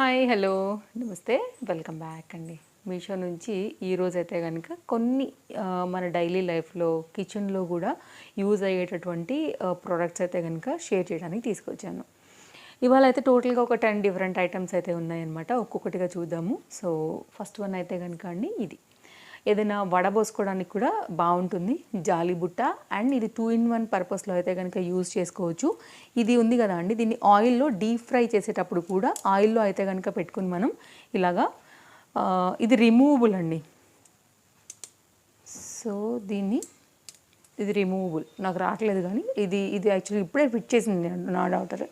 Hi hello నమస్తే welcome back అండి. మీషో నుంచి ఈరోజైతే కనుక కొన్ని మన డైలీ లైఫ్లో కిచెన్లో కూడా యూజ్ అయ్యేటటువంటి ప్రోడక్ట్స్ అయితే కనుక షేర్ చేయడానికి తీసుకొచ్చాను. ఇవాళ అయితే టోటల్గా ఒక 10 డిఫరెంట్ ఐటమ్స్ అయితే ఉన్నాయన్నమాట. ఒక్కొక్కటిగా చూద్దాము. సో ఫస్ట్ వన్ అయితే కనుక అండి ఇది ఏదైనా వడబోసుకోవడానికి కూడా బాగుంటుంది. జాలి బుట్ట అండ్ ఇది 2 in 1 పర్పస్లో అయితే కనుక యూజ్ చేసుకోవచ్చు. ఇది ఉంది కదా అండి, దీన్ని ఆయిల్లో డీప్ ఫ్రై చేసేటప్పుడు కూడా ఆయిల్లో అయితే కనుక పెట్టుకుని మనం ఇలాగా ఇది రిమూవబుల్ అండి. సో ఇది రిమూవబుల్, నాకు రావట్లేదు కానీ ఇది యాక్చువల్లీ ఇప్పుడే ఫిట్ చేసింది నా డాటర్.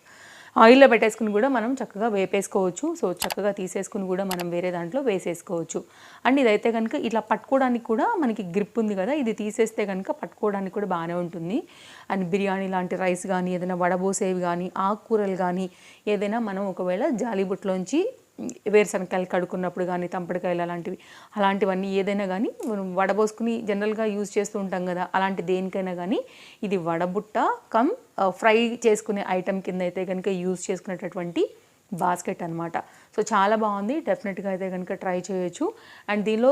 ఆయిల్లో పెట్టేసుకుని కూడా మనం చక్కగా వేపేసుకోవచ్చు. సో చక్కగా తీసేసుకుని కూడా మనం వేరే దాంట్లో వేసేసుకోవచ్చు. అండ్ ఇదైతే కనుక ఇట్లా పట్టుకోవడానికి కూడా మనకి గ్రిప్ ఉంది కదా, ఇది తీసేస్తే కనుక పట్టుకోవడానికి కూడా బాగానే ఉంటుంది. అండ్ బిర్యానీ లాంటి రైస్ కానీ, ఏదైనా వడబోసేవి కానీ, ఆకుకూరలు కానీ, ఏదైనా మనం ఒకవేళ జాలిబుట్లోంచి వేరుశనగకాయలు కడుక్కున్నప్పుడు కానీ, తంపడికాయలు అలాంటివన్నీ ఏదైనా కానీ మనం వడబోసుకుని జనరల్గా యూజ్ చేస్తూ ఉంటాం కదా, అలాంటి దేనికైనా కానీ ఇది వడబుట్ట కమ్ ఫ్రై చేసుకునే ఐటెం కింద అయితే కనుక యూజ్ చేసుకునేటటువంటి బాస్కెట్ అనమాట. సో చాలా బాగుంది, డెఫినెట్గా అయితే కనుక ట్రై చేయొచ్చు. అండ్ దీనిలో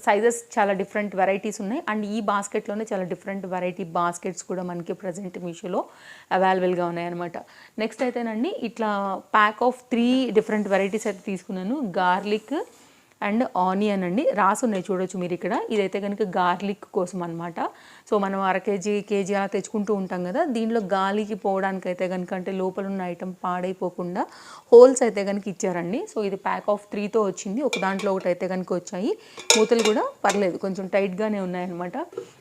సైజెస్ చాలా డిఫరెంట్ వెరైటీస్ ఉన్నాయి. అండ్ ఈ బాస్కెట్లోనే చాలా డిఫరెంట్ వెరైటీ బాస్కెట్స్ కూడా మనకి ప్రజెంట్ మీషోలో అవైలబుల్గా ఉన్నాయన్నమాట. నెక్స్ట్ అయితేనండి ఇట్లా ప్యాక్ ఆఫ్ 3 డిఫరెంట్ వెరైటీస్ అయితే తీసుకున్నాను. గార్లిక్ అండ్ ఆనియన్ అండి రాసున్నాయి, చూడొచ్చు మీరు ఇక్కడ. ఇదైతే కనుక గార్లిక్ కోసం అనమాట. సో మనం కేజీ అలా తెచ్చుకుంటూ ఉంటాం కదా, దీనిలో గాలికి పోవడానికి అయితే కనుక, అంటే లోపల ఉన్న ఐటమ్ పాడైపోకుండా హోల్స్ అయితే కనుక ఇచ్చారండి. సో ఇది ప్యాక్ ఆఫ్ 3తో వచ్చింది. ఒక దాంట్లో ఒకటి అయితే కనుక వచ్చాయి. మూతలు కూడా పర్లేదు, కొంచెం టైట్గానే ఉన్నాయన్నమాట.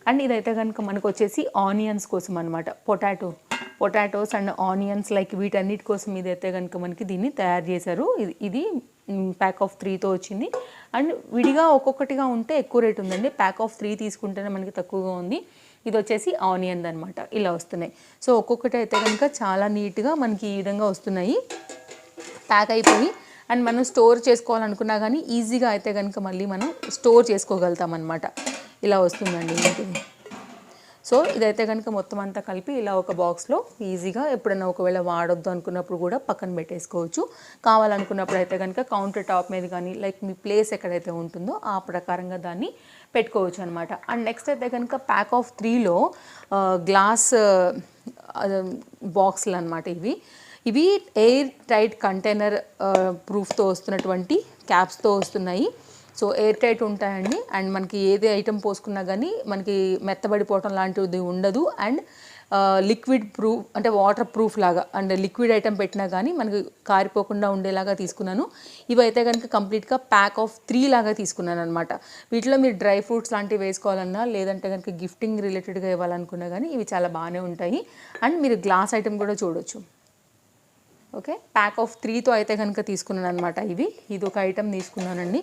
అండ్ ఇదైతే కనుక మనకు వచ్చేసి ఆనియన్స్ కోసం అనమాట. పొటాటోస్ అండ్ ఆనియన్స్ లైక్ వీటన్నిటి కోసం ఇదైతే కనుక మనకి దీన్ని తయారు చేశారు. ఇది ప్యాక్ ఆఫ్ 3తో వచ్చింది. అండ్ విడిగా ఒక్కొక్కటిగా ఉంటే ఎక్కువ రేట్ ఉందండి, ప్యాక్ ఆఫ్ 3 తీసుకుంటేనే మనకి తక్కువగా ఉంది. ఇది వచ్చేసి ఆనియన్ అనమాట, ఇలా వస్తున్నాయి. సో ఒక్కొక్కటి అయితే కనుక చాలా నీట్గా మనకి ఈ విధంగా వస్తున్నాయి, ప్యాక్ అయిపోయి. అండ్ మనం స్టోర్ చేసుకోవాలనుకున్నా కానీ ఈజీగా అయితే కనుక మళ్ళీ మనం స్టోర్ చేసుకోగలుగుతాం అనమాట. ఇలా వస్తుందండి ఇంటిది. సో ఇదైతే కనుక మొత్తం అంతా కలిపి ఇలా ఒక బాక్స్లో ఈజీగా ఎప్పుడైనా ఒకవేళ వాడొద్దు అనుకున్నప్పుడు కూడా పక్కన పెట్టేసుకోవచ్చు. కావాలనుకున్నప్పుడు అయితే కనుక కౌంటర్ టాప్ మీద కానీ, లైక్ మీ ప్లేస్ ఎక్కడైతే ఉంటుందో ఆ ప్రకారంగా దాన్ని పెట్టుకోవచ్చు అనమాట. అండ్ నెక్స్ట్ అయితే కనుక ప్యాక్ ఆఫ్ 3లో గ్లాస్ బాక్సులు అనమాట. ఇవి ఎయిర్ టైట్ కంటైనర్ ప్రూఫ్తో వస్తున్నటువంటి క్యాప్స్తో వస్తున్నాయి. సో ఎయిర్ టైట్ ఉంటాయండి. అండ్ మనకి ఏది ఐటెం పోసుకున్నా కానీ మనకి మెత్తబడిపోవటం లాంటిది ఉండదు. అండ్ లిక్విడ్ ప్రూఫ్, అంటే వాటర్ ప్రూఫ్ లాగా, అండ్ లిక్విడ్ ఐటెం పెట్టినా కానీ మనకి కారిపోకుండా ఉండేలాగా తీసుకున్నాను. ఇవైతే కనుక కంప్లీట్గా ప్యాక్ ఆఫ్ 3 లాగా తీసుకున్నాను అనమాట. వీటిలో మీరు డ్రై ఫ్రూట్స్ లాంటివి వేసుకోవాలన్నా, లేదంటే కనుక గిఫ్టింగ్ రిలేటెడ్గా ఇవ్వాలనుకున్నా కానీ ఇవి చాలా బాగానే ఉంటాయి. అండ్ మీరు గ్లాస్ ఐటెం కూడా చూడొచ్చు. ఓకే, ప్యాక్ ఆఫ్ 3తో అయితే కనుక తీసుకున్నాను అనమాట. ఇది ఒక ఐటెం తీసుకున్నానండి.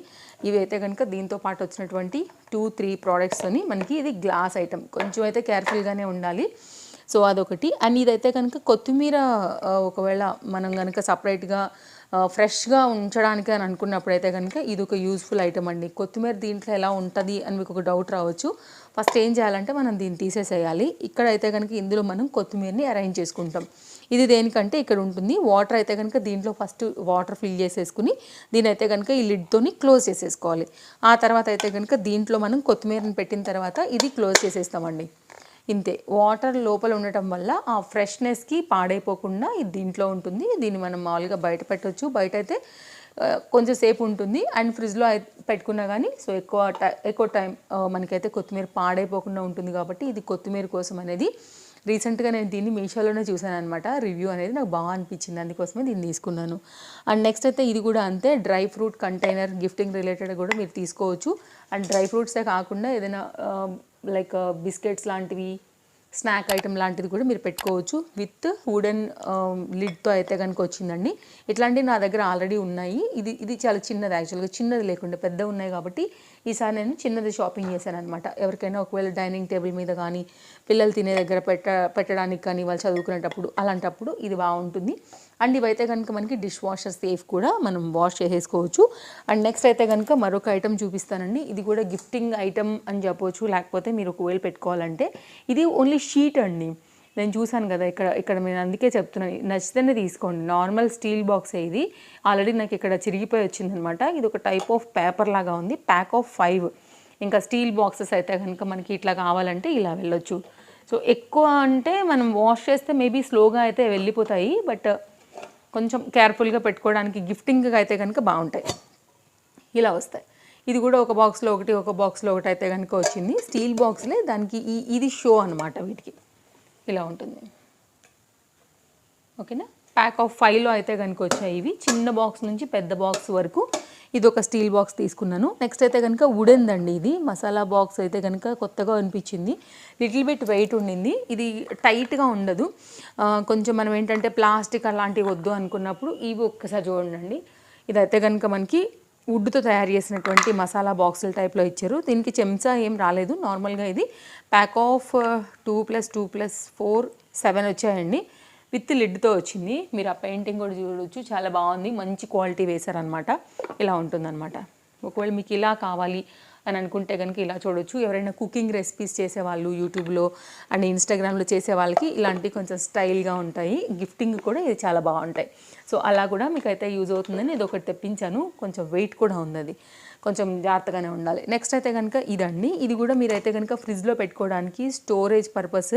ఇవి అయితే కనుక దీంతో పాటు వచ్చినటువంటి 2-3 ప్రోడక్ట్స్తోని మనకి ఇది గ్లాస్ ఐటెం. కొంచెం అయితే కేర్ఫుల్గానే ఉండాలి. సో అదొకటి. అండ్ ఇదైతే కనుక కొత్తిమీర ఒకవేళ మనం కనుక సపరేట్గా ఫ్రెష్గా ఉంచడానికి అని అనుకున్నప్పుడు అయితే కనుక ఇది ఒక యూజ్ఫుల్ ఐటమ్ అండి. కొత్తిమీర దీంట్లో ఎలా ఉంటుంది అని మీకు ఒక డౌట్ రావచ్చు. ఫస్ట్ ఏం చేయాలంటే మనం దీన్ని తీసేసేయాలి. ఇక్కడైతే కనుక ఇందులో మనం కొత్తిమీరని అరేంజ్ చేసుకుంటాం. ఇది దేనికంటే ఇక్కడ ఉంటుంది వాటర్ అయితే కనుక దీంట్లో ఫస్ట్ వాటర్ ఫిల్ చేసేసుకుని దీని అయితే కనుక ఈ లిడ్తోని క్లోజ్ చేసేసుకోవాలి. ఆ తర్వాత అయితే కనుక దీంట్లో మనం కొత్తిమీరని పెట్టిన తర్వాత ఇది క్లోజ్ చేసేస్తామండి. ఇంతే. వాటర్ లోపల ఉండటం వల్ల ఆ ఫ్రెష్నెస్కి పాడైపోకుండా ఇది దీంట్లో ఉంటుంది. దీన్ని మనం మామూలుగా బయట పెట్టవచ్చు. బయట అయితే కొంచెం సేపు ఉంటుంది. అండ్ ఫ్రిడ్జ్లో పెట్టుకున్నా కానీ సో ఎక్కువ టైం మనకైతే కొత్తిమీర పాడైపోకుండా ఉంటుంది. కాబట్టి ఇది కొత్తిమీర కోసం అనేది రీసెంట్గా నేను దీన్ని మీషోలోనే చూసాను అనమాట. రివ్యూ అనేది నాకు బాగా అనిపించింది, అందుకోసమే దీన్ని తీసుకున్నాను. అండ్ నెక్స్ట్ అయితే ఇది కూడా అంతే, dry fruit container gifting related కూడా మీరు తీసుకోవచ్చు. అండ్ డ్రై ఫ్రూట్సే కాకుండా ఏదైనా లైక్ బిస్కెట్స్ లాంటివి, స్నాక్ ఐటమ్ లాంటిది కూడా మీరు పెట్టుకోవచ్చు. విత్ వుడెన్ లిడ్తో అయితే కనుక వచ్చిందండి. ఇట్లాంటివి నా దగ్గర ఆల్రెడీ ఉన్నాయి. ఇది చాలా చిన్నది, యాక్చువల్గా చిన్నది లేకుండా పెద్ద ఉన్నాయి కాబట్టి ఈసారి నేను చిన్నది షాపింగ్ చేశాను అనమాట. ఎవరికైనా ఒకవేళ డైనింగ్ టేబుల్ మీద కానీ, పిల్లలు తినే దగ్గర పెట్టడానికి కానీ, వాళ్ళు చదువుకునేటప్పుడు అలాంటప్పుడు ఇది బాగుంటుంది. అండ్ ఇవైతే కనుక మనకి డిష్ వాషర్ సేఫ్ కూడా మనం వాష్ చేసేసుకోవచ్చు. అండ్ నెక్స్ట్ అయితే కనుక మరొక ఐటెం చూపిస్తానండి. ఇది కూడా గిఫ్టింగ్ ఐటెం అని చెప్పవచ్చు, లేకపోతే మీరు ఒకవేళ పెట్టుకోవాలంటే ఇది ఓన్లీ షీట్ అండి. నేను చూసాను కదా ఇక్కడ నేను అందుకే చెప్తున్నాను, నచ్చితేనే తీసుకోండి. నార్మల్ స్టీల్ బాక్సే ఇది. ఆల్రెడీ నాకు ఇక్కడ చిరిగిపోయి వచ్చిందనమాట. ఇది ఒక టైప్ ఆఫ్ పేపర్ లాగా ఉంది. Pack of 5. ఇంకా స్టీల్ బాక్సెస్ అయితే కనుక మనకి ఇట్లా కావాలంటే ఇలా వెళ్ళొచ్చు. సో ఎక్కువ అంటే మనం వాష్ చేస్తే మేబీ స్లోగా అయితే వెళ్ళిపోతాయి, బట్ కొంచెం కేర్ఫుల్గా పెట్టుకోవడానికి గిఫ్టింగ్గా అయితే కనుక బాగుంటాయి. ఇలా వస్తాయి. ఇది కూడా ఒక బాక్స్లో ఒకటి అయితే కనుక వచ్చింది. స్టీల్ బాక్స్లే, దానికి ఇది షో అనమాట వీటికి. ఇలా ఉంటుంది. ఓకేనా. ప్యాక్ ఆఫ్ 5లో అయితే కనుక వచ్చాయి ఇవి. చిన్న బాక్స్ నుంచి పెద్ద బాక్స్ వరకు ఇది ఒక స్టీల్ బాక్స్ తీసుకున్నాను. నెక్స్ట్ అయితే కనుక వుడెన్దండి ఇది. మసాలా బాక్స్ అయితే కనుక కొత్తగా అనిపించింది. లిటిల్ బిట్ వెయిట్ ఉండింది. ఇది టైట్గా ఉండదు. కొంచెం మనం ఏంటంటే ప్లాస్టిక్ అలాంటివి వద్దు అనుకున్నప్పుడు ఇవి ఒక్కసారి చూడండి. ఇదైతే కనుక మనకి వుడ్తో తయారు చేసినటువంటి మసాలా బాక్సుల టైప్లో ఇచ్చారు. దీనికి చెంచా ఏం రాలేదు. నార్మల్గా ఇది ప్యాక్ ఆఫ్ 2+2+4 7 వచ్చాయండి. విత్ లిడ్తో వచ్చింది. మీరు ఆ పెయింటింగ్ కూడా చూడవచ్చు, చాలా బాగుంది. మంచి క్వాలిటీ వేశారనమాట. ఇలా ఉంటుందన్నమాట. ఒకవేళ మీకు ఇలా కావాలి అని అనుకుంటే కనుక ఇలా చూడొచ్చు. ఎవరైనా కుకింగ్ రెసిపీస్ చేసేవాళ్ళు యూట్యూబ్లో అండ్ ఇన్స్టాగ్రామ్లో చేసే వాళ్ళకి ఇలాంటివి కొంచెం స్టైల్గా ఉంటాయి. గిఫ్టింగ్ కూడా ఇది చాలా బాగుంటాయి. సో అలా కూడా మీకు అయితే యూజ్ అవుతుందని ఇది ఒకటి తెప్పించాను. కొంచెం వెయిట్ కూడా ఉంది, అది కొంచెం జాగ్రత్తగానే ఉండాలి. నెక్స్ట్ అయితే కనుక ఇదండి. ఇది కూడా మీరైతే కనుక ఫ్రిడ్జ్లో పెట్టుకోవడానికి స్టోరేజ్ పర్పస్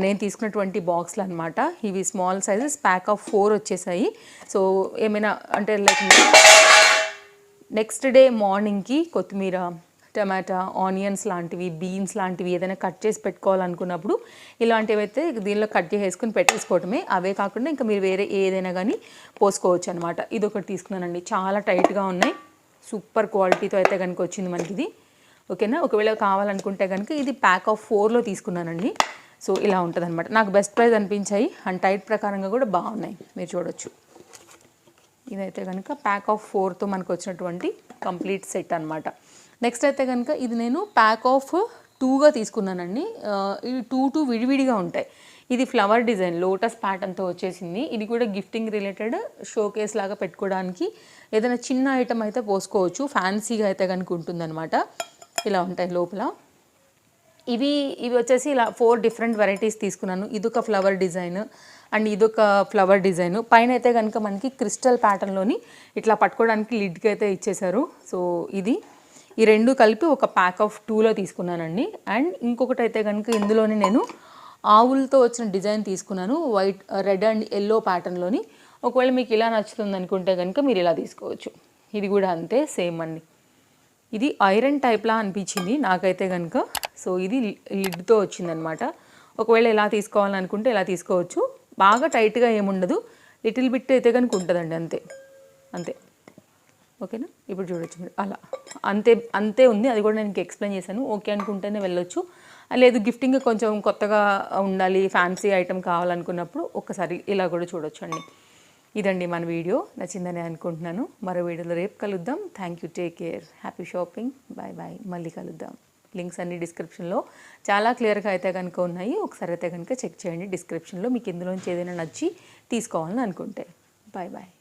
నేను తీసుకున్నటువంటి బాక్స్లు అనమాట. ఇవి స్మాల్ సైజెస్, ప్యాక్ ఆఫ్ 4 వచ్చేసాయి. సో ఏమైనా అంటే లైక్ నెక్స్ట్ డే మార్నింగ్కి కొత్తిమీర, టమాటా, ఆనియన్స్ లాంటివి, బీన్స్ లాంటివి ఏదైనా కట్ చేసి పెట్టుకోవాలనుకున్నప్పుడు ఇలాంటివి అయితే దీనిలో కట్ చేసుకుని పెట్టేసుకోవటమే. అవే కాకుండా ఇంకా మీరు వేరే ఏదైనా కానీ పోసుకోవచ్చు అనమాట. ఇది ఒకటి తీసుకున్నానండి. చాలా టైట్గా ఉన్నాయి. సూపర్ క్వాలిటీతో అయితే కనుక వచ్చింది మనకి ఇది. ఓకేనా. ఒకవేళ కావాలనుకుంటే కనుక ఇది ప్యాక్ ఆఫ్ 4లో తీసుకున్నానండి. సో ఇలా ఉంటుంది అనమాట. నాకు బెస్ట్ ప్రైస్ అనిపించాయి అండ్ టైట్ ప్రకారంగా కూడా బాగున్నాయి, మీరు చూడొచ్చు. ఇదైతే కనుక ప్యాక్ ఆఫ్ 4తో మనకు వచ్చినటువంటి కంప్లీట్ సెట్ అనమాట. నెక్స్ట్ అయితే కనుక ఇది నేను ప్యాక్ ఆఫ్ 2గా తీసుకున్నానండి. ఇవి 2 విడివిడిగా ఉంటాయి. ఇది ఫ్లవర్ డిజైన్ లోటస్ ప్యాటర్న్తో వచ్చేసింది. ఇది కూడా గిఫ్టింగ్ రిలేటెడ్ షోకేస్ లాగా పెట్టుకోవడానికి ఏదైనా చిన్న ఐటమ్ అయితే పోసుకోవచ్చు. ఫ్యాన్సీగా అయితే కనుక ఉంటుందన్నమాట. ఇలా ఉంటాయి లోపల. ఇవి వచ్చేసి ఇలా 4 డిఫరెంట్ వెరైటీస్ తీసుకున్నాను. ఇదొక ఫ్లవర్ డిజైన్ అండ్ ఇదొక ఫ్లవర్ డిజైన్. పైన అయితే కనుక మనకి క్రిస్టల్ ప్యాటర్న్లోని ఇట్లా పట్టుకోవడానికి లిడ్కి అయితే ఇచ్చేసారు. సో ఈ రెండు కలిపి ఒక ప్యాక్ ఆఫ్ 2లో తీసుకున్నానండి. అండ్ ఇంకొకటి అయితే కనుక ఇందులోని నేను ఆవులతో వచ్చిన డిజైన్ తీసుకున్నాను. White, red and yellow ప్యాటర్న్లోని. ఒకవేళ మీకు ఇలా నచ్చుతుంది అనుకుంటే కనుక మీరు ఇలా తీసుకోవచ్చు. ఇది కూడా అంతే, సేమ్ అండి. ఇది ఐరన్ టైప్లా అనిపించింది నాకైతే కనుక. సో ఇది లిడ్తో వచ్చిందనమాట. ఒకవేళ ఎలా తీసుకోవాలనుకుంటే ఇలా తీసుకోవచ్చు. బాగా టైట్గా ఏముండదు, లిటిల్ బిట్ అయితే కనుక ఉంటుందండి, అంతే. ఓకేనా. ఇప్పుడు చూడొచ్చు మీరు అలా అంతే ఉంది. అది కూడా నేను ఎక్స్ప్లెయిన్ చేశాను. ఓకే అనుకుంటేనే వెళ్ళొచ్చు. లేదు గిఫ్టింగ్ కొంచెం కొత్తగా ఉండాలి, ఫ్యాన్సీ ఐటమ్ కావాలనుకున్నప్పుడు ఒక్కసారి ఇలా కూడా చూడొచ్చండి. ఇదండి మన వీడియో. నచ్చిందని అనుకుంటున్నాను. మరో వీడియోలో రేపు కలుద్దాం. Thank you, take care, happy shopping, bye bye. మళ్ళీ కలుద్దాం. లింక్స్ అన్ని డిస్క్రిప్షన్లో చాలా క్లియర్గా అయితే కనుక ఉన్నాయి. ఒకసారి అయితే కనుక చెక్ చేయండి డిస్క్రిప్షన్లో. మీకు ఇందులోంచి ఏదైనా నచ్చి తీసుకోవాలని అనుకుంటే. Bye bye.